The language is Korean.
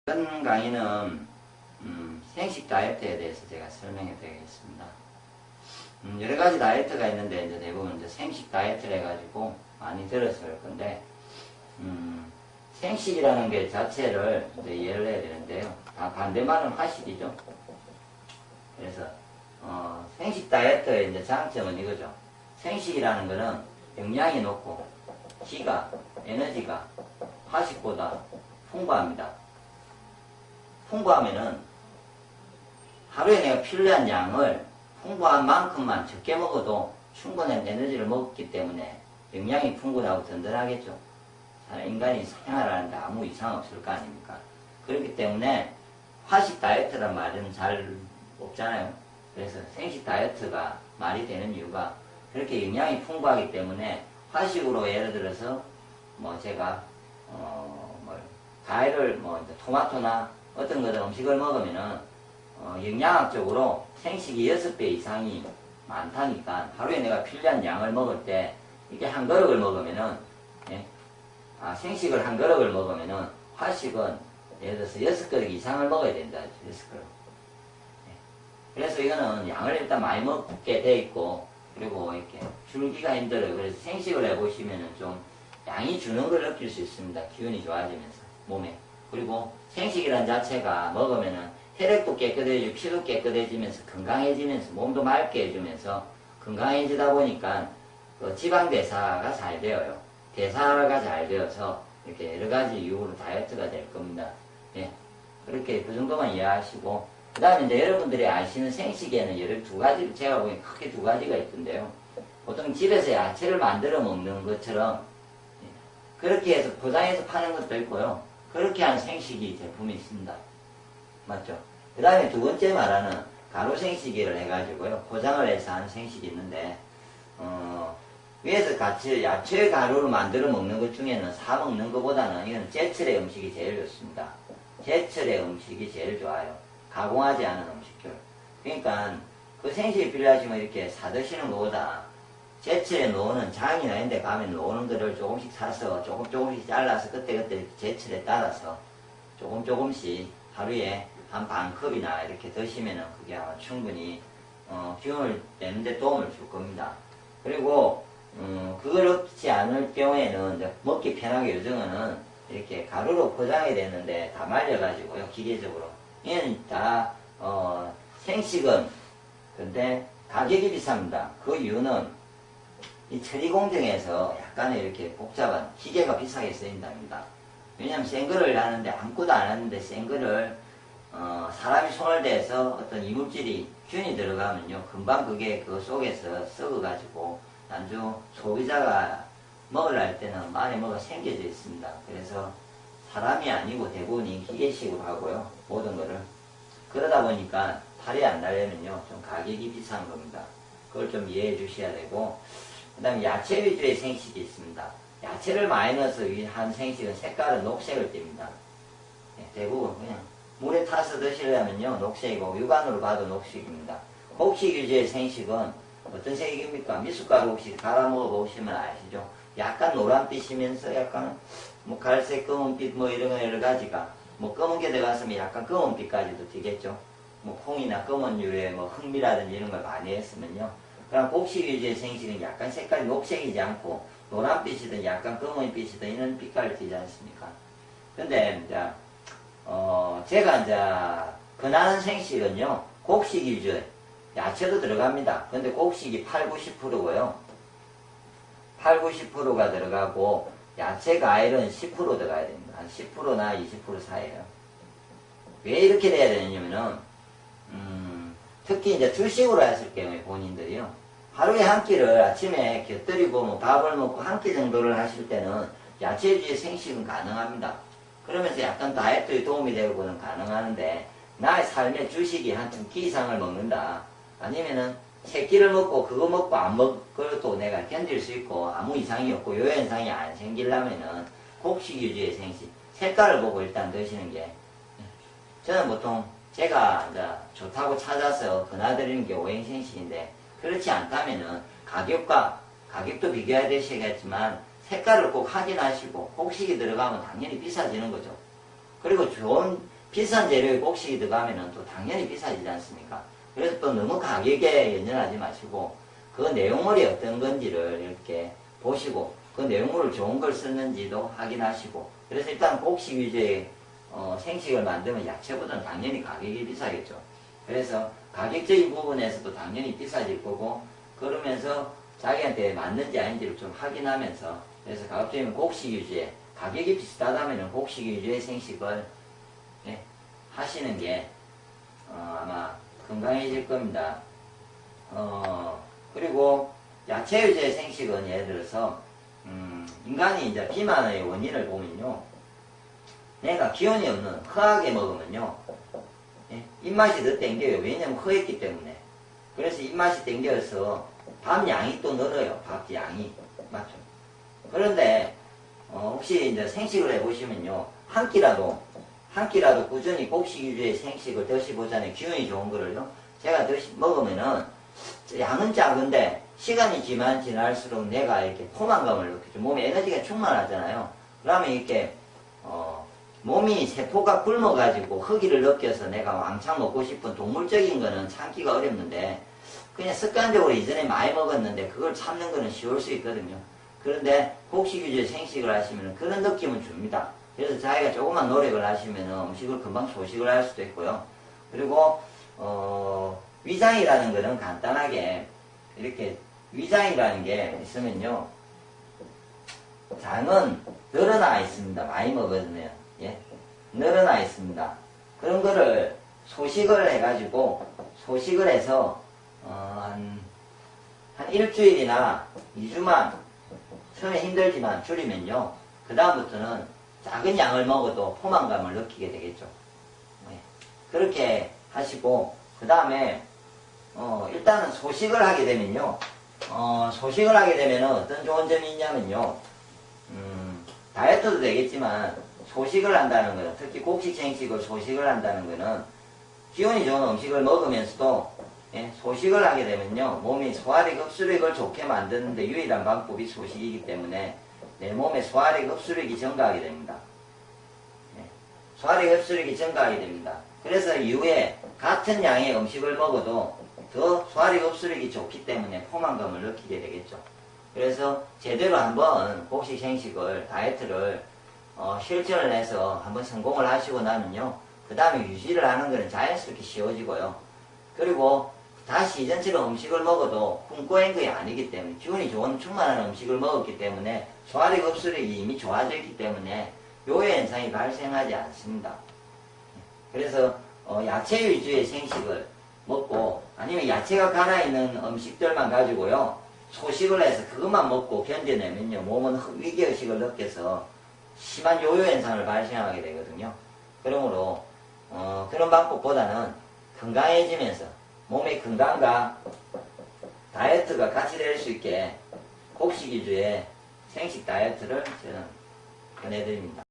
이번 강의는 생식 다이어트에 대해서 제가 설명해 드리겠습니다. 여러 가지 다이어트가 있는데 이제 대부분 이제 생식 다이어트를 해가지고 많이 들었을 건데 생식이라는 게 자체를 이제 이해를 해야 되는데요. 다 반대말은 화식이죠. 그래서 생식 다이어트의 이제 장점은 이거죠. 생식이라는 거는 영양이 높고 기가, 에너지가 화식보다 풍부합니다. 풍부하면은 하루에 내가 필요한 양을 풍부한 만큼만 적게 먹어도 충분한 에너지를 먹었기 때문에 영양이 풍부하고 든든하겠죠. 인간이 생활하는데 아무 이상 없을 거 아닙니까? 그렇기 때문에 화식 다이어트란 말은 잘 없잖아요. 그래서 생식 다이어트가 말이 되는 이유가 그렇게 영양이 풍부하기 때문에 화식으로 예를 들어서 제가 과일을 토마토나 어떤 것들 음식을 먹으면은 영양학적으로 생식이 6배 이상이 많다니까 하루에 내가 필요한 양을 먹을 때 이게 한 그릇을 먹으면은 생식을 한 그릇을 먹으면은 화식은 예를 들어서 6그릇 이상을 먹어야 된다. 6그릇. 그래서 이거는 양을 일단 많이 먹게 돼 있고 그리고 이렇게 줄기가 힘들어요. 그래서 생식을 해보시면은 좀 양이 주는 걸 느낄 수 있습니다. 기운이 좋아지면서 몸에. 그리고 생식이란 자체가 먹으면은 혈액도 깨끗해지고 피도 깨끗해지면서 건강해지면서 몸도 맑게 해주면서 건강해지다 보니까 그 지방 대사가 잘 되어요. 대사가 잘 되어서 이렇게 여러 가지 이유로 다이어트가 될 겁니다. 예. 그렇게 그 정도만 이해하시고 그 다음에 이제 여러분들이 아시는 생식에는 여러 두 가지 제가 보기엔 크게 두 가지가 있던데요. 보통 집에서 야채를 만들어 먹는 것처럼 그렇게 해서 포장해서 파는 것도 있고요. 그렇게 하는 생식이 제품이 있습니다. 맞죠? 그 다음에 두 번째 말하는 가루 생식이를 해가지고요. 포장을 해서 하는 생식이 있는데, 위에서 같이 야채 가루를 만들어 먹는 것 중에는 사 먹는 것보다는 이건 제철의 음식이 제일 좋습니다. 제철의 음식이 제일 좋아요. 가공하지 않은 음식들. 그러니까 그 생식이 필요하시면 이렇게 사 드시는 것보다 제철에 놓는 장이나 이런 데 가면 놓는 거를 조금씩 사서 조금씩 잘라서 그때그때 제철에 따라서 조금씩 하루에 한 반 컵이나 이렇게 드시면은 그게 아마 충분히 기운을 내는데 도움을 줄 겁니다. 그리고 그걸 얻지 않을 경우에는 이제 먹기 편하게 요즘은 이렇게 가루로 포장이 되는데 다 말려가지고요. 기계적으로 얘는 다 생식은 근데 가격이 비쌉니다. 그 이유는 이 처리 공정에서 약간의 이렇게 복잡한 기계가 비싸게 쓰인답니다. 왜냐하면 센 거를 하는데 아무것도 안 하는데 센 거를 사람이 손을 대서 어떤 이물질이 균이 들어가면요 금방 그게 그 속에서 썩어가지고 나중 소비자가 먹으려 할 때는 많이 뭐가 생겨져 있습니다. 그래서 사람이 아니고 대부분이 기계식으로 하고요 모든 거를 그러다 보니까 탈이 안 나려면요 좀 가격이 비싼 겁니다. 그걸 좀 이해해 주셔야 되고 그 다음에 야채 위주의 생식이 있습니다. 야채를 많이 넣어서 한 생식은 색깔은 녹색을 띱니다. 대부분 그냥 물에 타서 드시려면요 녹색이고 육안으로 봐도 녹색입니다. 곡식 위주의 생식은 어떤 색입니까? 미숫가루 혹시 갈아 먹어보시면 아시죠? 약간 노란빛이면서 약간 갈색, 검은빛 이런 거 여러 가지가 검은 게 들어갔으면 약간 검은빛까지도 되겠죠. 콩이나 검은 유의 흑미라든지 이런 걸 많이 했으면요. 그럼 곡식 위주의 생식은 약간 색깔이 녹색이지 않고 노란빛이든 약간 검은빛이든 이런 빛깔을 띠지 않습니까? 근데 이제 제가 이제 권하는 생식은요 곡식 위주 야채도 들어갑니다. 근데 곡식이 80~90%고요 80~90%가 들어가고 야채 과일은 10% 들어가야 됩니다. 한 10%나 20% 사이에요. 왜 이렇게 돼야 되냐면은 특히 이제 주식으로 했을 경우에 본인들이요. 하루에 한 끼를 아침에 곁들이고 밥을 먹고 한 끼 정도를 하실 때는 야채주의 생식은 가능합니다. 그러면서 약간 다이어트에 도움이 되고는 가능하는데 나의 삶의 주식이 한 2끼 이상을 먹는다. 아니면은 3끼를 먹고 그거 먹고 안 먹어도 내가 견딜 수 있고 아무 이상이 없고 요현상이 안 생기려면은 곡식 위주의 생식. 색깔을 보고 일단 드시는 게 저는 보통 제가 이제 좋다고 찾아서 권해드리는 게 오행생식인데 그렇지 않다면은 가격도 비교해야 되시겠지만 색깔을 꼭 확인하시고 곡식이 들어가면 당연히 비싸지는 거죠. 그리고 좋은 비싼 재료에 곡식이 들어가면은 또 당연히 비싸지지 않습니까? 그래서 또 너무 가격에 연연하지 마시고 그 내용물이 어떤 건지를 이렇게 보시고 그 내용물을 좋은 걸 썼는지도 확인하시고 그래서 일단 곡식 위주의 생식을 만들면 야채보다는 당연히 가격이 비싸겠죠. 그래서 가격적인 부분에서도 당연히 비싸질 거고 그러면서 자기한테 맞는지 아닌지를 좀 확인하면서 그래서 가급적이면 곡식 위주의 가격이 비슷하다면 곡식 위주의 생식을 하시는 게 아마 건강해질 겁니다. 그리고 야채 위주의 생식은 예를 들어서 인간이 이제 비만의 원인을 보면요. 내가 기운이 없는 허하게 먹으면요. 입맛이 더 땡겨요. 왜냐면 허했기 때문에. 그래서 입맛이 땡겨서 밥 양이 또 늘어요. 밥 양이. 맞죠? 그런데 혹시 이제 생식을 해보시면요. 한 끼라도 꾸준히 곡식 위주의 생식을 드셔보자면 기운이 좋은 거를요. 제가 먹으면은 양은 작은데 시간이 지날수록 내가 이렇게 포만감을 느끼죠. 몸에 에너지가 충만하잖아요. 그러면 이렇게 몸이 세포가 굶어가지고 허기를 느껴서 내가 왕창 먹고 싶은 동물적인 거는 참기가 어렵는데 그냥 습관적으로 이전에 많이 먹었는데 그걸 참는 거는 쉬울 수 있거든요. 그런데 곡식 위주의 생식을 하시면 그런 느낌은 줍니다. 그래서 자기가 조금만 노력을 하시면 음식을 금방 소식을 할 수도 있고요. 그리고 위장이라는 거는 간단하게 이렇게 위장이라는 게 있으면요. 장은 늘어나 있습니다. 많이 먹으면 늘어나 있습니다. 그런 거를 소식을 해가지고 소식을 해서 한 일주일이나 2주만 처음에 힘들지만 줄이면요. 그 다음부터는 작은 양을 먹어도 포만감을 느끼게 되겠죠. 그렇게 하시고 그 다음에 일단은 소식을 하게 되면요. 소식을 하게 되면 어떤 좋은 점이 있냐면요. 다이어트도 되겠지만 소식을 한다는 거는 특히 곡식 생식을 소식을 한다는 거는 기운이 좋은 음식을 먹으면서도 소식을 하게 되면요. 몸이 소화력 흡수력을 좋게 만드는데 유일한 방법이 소식이기 때문에 내 몸의 소화력 흡수력이 증가하게 됩니다. 소화력 흡수력이 증가하게 됩니다. 그래서 이후에 같은 양의 음식을 먹어도 더 소화력 흡수력이 좋기 때문에 포만감을 느끼게 되겠죠. 그래서 제대로 한번 곡식 생식을 다이어트를 실천을 해서 한번 성공을 하시고 나면요. 그 다음에 유지를 하는 것은 자연스럽게 쉬워지고요. 그리고 다시 이전처럼 음식을 먹어도 굶고한 것이 아니기 때문에 기운이 좋은 충만한 음식을 먹었기 때문에 소화력 흡수력이 이미 좋아졌기 때문에 요요 현상이 발생하지 않습니다. 그래서 야채 위주의 생식을 먹고 아니면 야채가 갈아있는 음식들만 가지고요. 소식을 해서 그것만 먹고 견뎌내면요. 몸은 위기의식을 느껴서 심한 요요 현상을 발생하게 되거든요. 그러므로 그런 방법보다는 건강해지면서 몸의 건강과 다이어트가 같이 될 수 있게 곡식 위주의 생식 다이어트를 저는 권해드립니다.